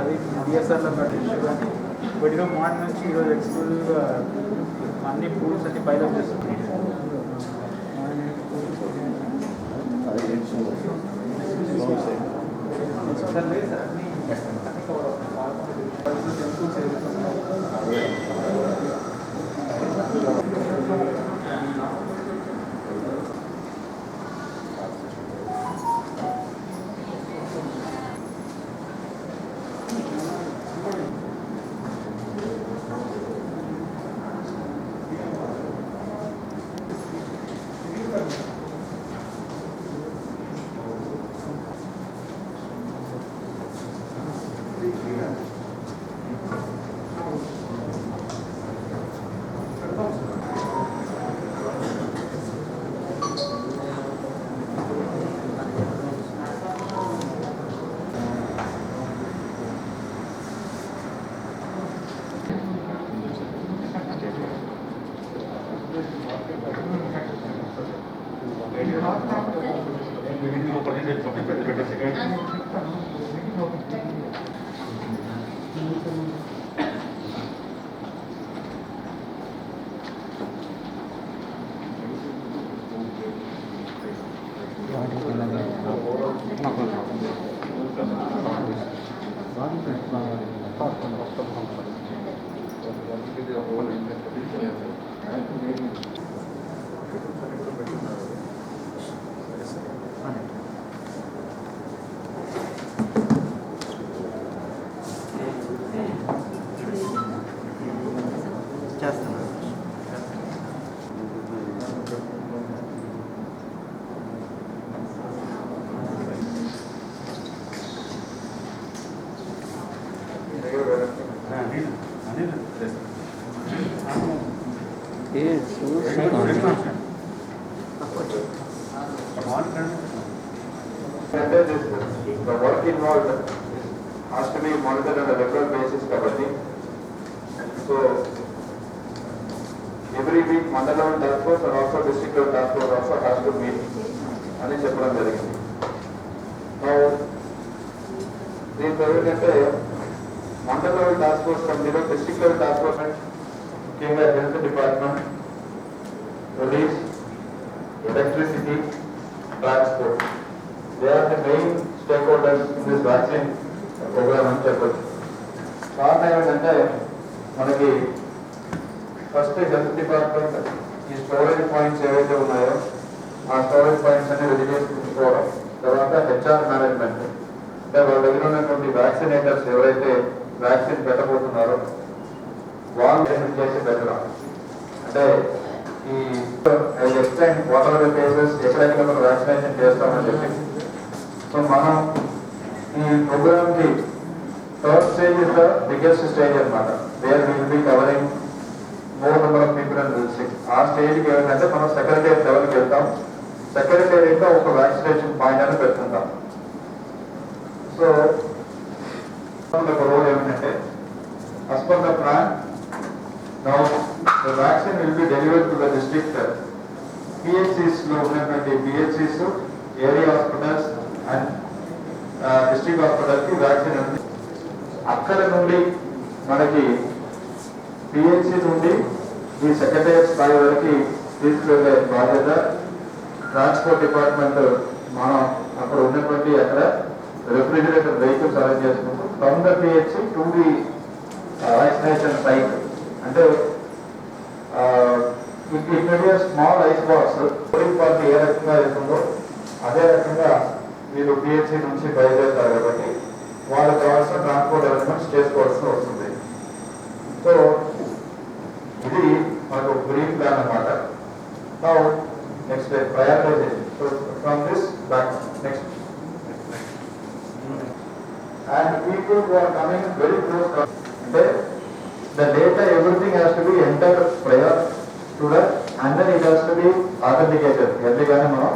అది డిఎస్ఆర్లో ఇష్యూ కానీ but morning నుంచి ఈరోజు ఎక్స్క్లూజివ్గా అన్ని పూల్స్ అన్ని పైలప్ చేస్తున్నాయి. The work involved has to be monitored on a regular basis. So every week, Mandala task force and also district task force also has to meet. And it's a problem. Now, the Mandala task force from the district task force came the health department, police, electricity, transport. They are the main stakeholders in this vaccine program అని చెప్పచ్చు. కారణం ఏంటంటే మనకి first health department ఈ storage points ఏవైతే ఉన్నాయో ఆ storage points అన్ని రెడీ చేసి ఉంచుకోవడం, తర్వాత హెచ్ఆర్ మేనేజ్మెంట్ అంటే వాళ్ళ దగ్గర ఉన్నటువంటి వ్యాక్సినేటర్స్ ఎవరైతే వ్యాక్సిన్ పెట్టబోతున్నారో వాళ్ళు చేసి పెట్టడం, అంటే ఈ extend what are the cases ఎక్కడెక్కడ మనం వ్యాక్సినేషన్ చేస్తామని చెప్పి. సో మనం ఈ ప్రోగ్రామ్ కి third stage is the biggest stage అనమాట. Where will be covering more number of people and district. ఆ స్టేజ్కి ఏంటంటే మనం సెక్రటేరియట్ లెవెల్కి వెళ్తాం. సెక్రటేరియట్ లో ఒక వ్యాక్సినేషన్ పాయింట్ అని పెట్టుకుంటాం. సో ఒక రోల్ ఏమిటంటే as per the plan, now the vaccine will be delivered to the district PHCs లో ఉన్నటువంటి PHCs, area hospitals and district hospital కి వ్యాక్సిన్ ఉంది. అక్కడ నుండి మనకి పిహెచ్సి నుండి ఈ సెక్రటేరియట్ స్థాయి వరకు తీసుకువెళ్ళే బాధ్యత ట్రాన్స్పోర్ట్ డిపార్ట్మెంట్. మనం అక్కడ ఉన్నటువంటి అక్కడ రెఫ్రిజిరేటర్ వెహికల్స్ అరేంజ్ చేసుకుంటూ from the PHC to the vaccination site. అంటే small ice box polling party ఏ రకంగా అవుతుందో అదే రకంగా మీరు పిహెచ్సి నుంచి బయలుదేరుతారు కాబట్టి వాళ్ళకి కావాల్సిన ట్రాన్స్పోర్ట్ అరేంజ్మెంట్స్ చేసుకోవాల్సి వస్తుంది. సో ఇది మనకు బ్రీఫ్ ప్లాన్ అన్నమాట. Now next prioritisation. So from this back next and people who are coming very close, the data, everything has to be entered prior to that and then it has to be authenticated. ఎర్లీగానే మనం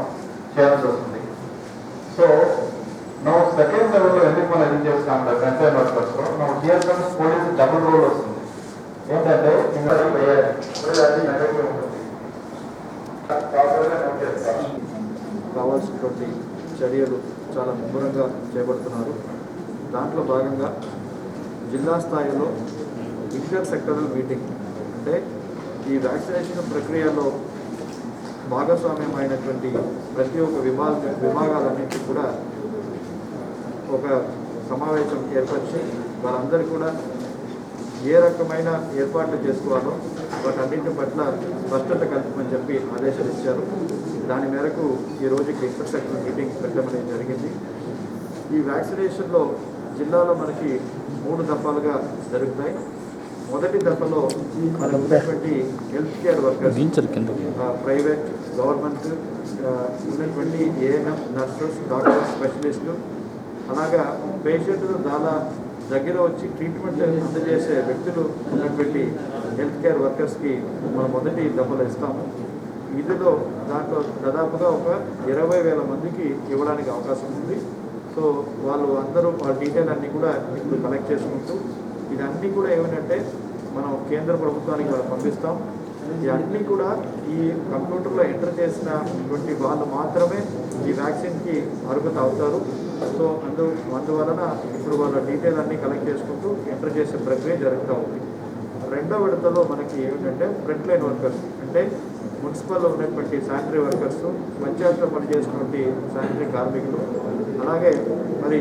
చేయాల్సి వస్తుంది. So now second level లో ఎందుకు మనం ఏం చేస్తాం concern workers లో మనం here comes police double role వస్తుంది. ఏంటంటే కావాల్సినటువంటి చర్యలు చాలా ముమ్మరంగా చేపడుతున్నారు. దాంట్లో భాగంగా జిల్లా స్థాయిలో ఇంటర్ సెక్టరల్ మీటింగ్ అంటే ఈ వ్యాక్సినేషన్ ప్రక్రియలో భాగస్వామ్యం అయినటువంటి ప్రతి ఒక్క విభాగాలన్నింటినీ కూడా ఒక సమావేశం ఏర్పరిచి వారందరికీ కూడా ఏ రకమైన ఏర్పాట్లు చేసుకోవాలో వాటన్నింటి పట్ల స్పష్టత కల్పమని చెప్పి ఆదేశాలు ఇచ్చారు. దాని మేరకు ఈ రోజుకి ఇంటర్ సెక్టరల్ మీటింగ్ పెట్టడం జరిగింది. ఈ వ్యాక్సినేషన్లో జిల్లాలో మనకి 3 దఫాలుగా జరుగుతాయి. మొదటి దఫలో మనకు ఉన్నటువంటి health care workers, private, government ఉన్నటువంటి ఏఎన్ఎం, నర్సెస్, డాక్టర్స్, స్పెషలిస్టు, అలాగా పేషెంట్లు దగ్గర వచ్చి ట్రీట్మెంట్ అందజేసే వ్యక్తులు ఉన్నటువంటి హెల్త్ కేర్ వర్కర్స్కి మనం మొదటి దఫలు ఇస్తాము. దాంట్లో దాదాపుగా ఒక 20,000 మందికి ఇవ్వడానికి అవకాశం ఉంది. సో వాళ్ళ డీటెయిల్ అన్నీ కూడా ఇప్పుడు కలెక్ట్ చేసుకుంటూ ఇదన్నీ కూడా ఏమిటంటే మనం కేంద్ర ప్రభుత్వానికి మనం పంపిస్తాం. ఇవన్నీ కూడా ఈ కంప్యూటర్లో ఎంటర్ చేసినటువంటి వాళ్ళు మాత్రమే ఈ వ్యాక్సిన్కి అర్హత అవుతారు. సో అందువలన ఇప్పుడు వాళ్ళ డీటెయిల్ అన్నీ కలెక్ట్ చేసుకుంటూ ఎంటర్ చేసే ప్రక్రియ జరుగుతూ ఉంది. రెండో విడతలో మనకి ఏమిటంటే ఫ్రంట్ లైన్ వర్కర్స్ అంటే మున్సిపల్లో ఉన్నటువంటి శానిటరీ వర్కర్స్, పంచాయతీలో పనిచేసినటువంటి శానిటరీ కార్మికులు, అలాగే మరి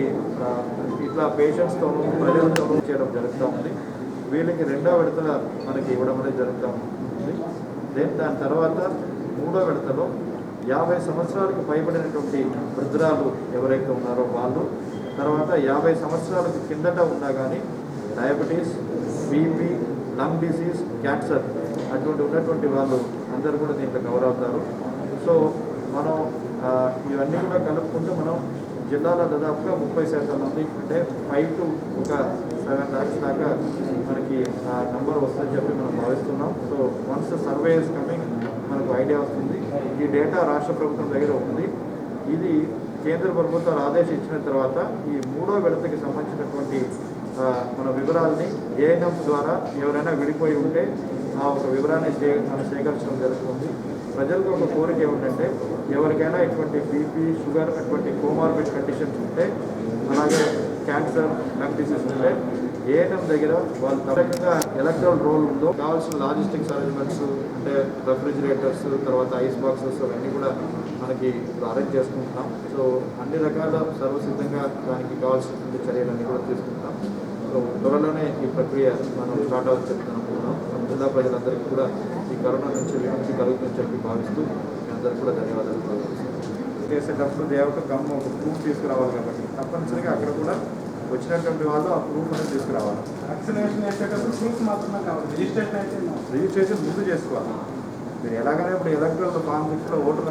ఇట్లా పేషెంట్స్తోనూ ప్రజలతోనూ చేయడం జరుగుతూ ఉంది. వీళ్ళకి రెండో విడతల మనకి ఇవ్వడం అనేది జరుగుతూ ఉంది. దాని తర్వాత మూడో విడతలో 50 సంవత్సరాలకు పైబడినటువంటి వృద్ధురాలు ఎవరైతే ఉన్నారో వాళ్ళు, తర్వాత 50 సంవత్సరాలకు కిందట ఉన్నా కానీ diabetes, BP, lung disease, cancer అటువంటి ఉన్నటువంటి వాళ్ళు అందరూ కూడా దీంట్లో కవర్ అవుతారు. సో మనం ఇవన్నీ కూడా కలుపుకుంటే మనం జిల్లాలో దాదాపుగా 30% మంది అంటే 5 to 7 lakhs దాకా మనకి నంబర్ వస్తుందని చెప్పి మనం భావిస్తున్నాం. So once survey is coming మనకు ఐడియా వస్తుంది. ఈ డేటా రాష్ట్ర ప్రభుత్వం దగ్గర ఉంది. ఇది కేంద్ర ప్రభుత్వాలు ఆదేశించిన తర్వాత ఈ మూడో విడతకి సంబంధించినటువంటి మన వివరాలని ఏఎన్ఎం ద్వారా ఎవరైనా విడిపోయి ఉంటే ఆ ఒక వివరాన్ని మనం సేకరించడం జరుగుతుంది. ప్రజలకు ఒక కోరిక ఏమిటంటే ఎవరికైనా ఇటువంటి బీపీ, షుగర్ అటువంటి కోమార్బిడ్ కండిషన్స్ ఉంటే, అలాగే క్యాన్సర్, లంగ్ డిసీజ్ ఉంటే ఏఎన్ఎం దగ్గర వాళ్ళు తప్పకుండా ఎలక్ట్రల్ రోల్ ఉందో కావాల్సిన లాజిస్టిక్స్ అరేంజ్మెంట్స్ అంటే రెఫ్రిజిరేటర్స్, తర్వాత ఐస్ బాక్సెస్ అవన్నీ కూడా మనకి అరేంజ్ చేసుకుంటున్నాం. సో అన్ని రకాల సర్వసిద్ధంగా దానికి కావాల్సినటువంటి చర్యలన్నీ కూడా తీసుకుంటాం. సో త్వరలోనే ఈ ప్రక్రియ మనం స్టార్ట్ అవ్వచ్చు చెప్తున్నాం. జిల్లా ప్రజలందరికీ కూడా ఈ కరోనా నుంచి విముక్తి కలుగుతుందని చెప్పి భావిస్తూ మీ అందరికీ కూడా ధన్యవాదాలు చేసేటప్పుడు దేవత కమ్మ ఒక ప్రూఫ్ తీసుకురావాలి కాబట్టి తప్పనిసరిగా అక్కడ కూడా వచ్చినటువంటి వాళ్ళు ఆ ప్రూఫ్ అనేది తీసుకురావాలి. వ్యాక్సినేషన్ చేసేటప్పుడు ప్రూఫ్ మాత్రమే కావాలి, రిజిస్ట్రేషన్ అయితే రిజిస్ట్రేషన్ ముందు చేసుకోవాలి. మీరు ఎలాగైనా ఇప్పుడు ఎలక్ట్రల్ ఫామ్ 6లో ఓటర్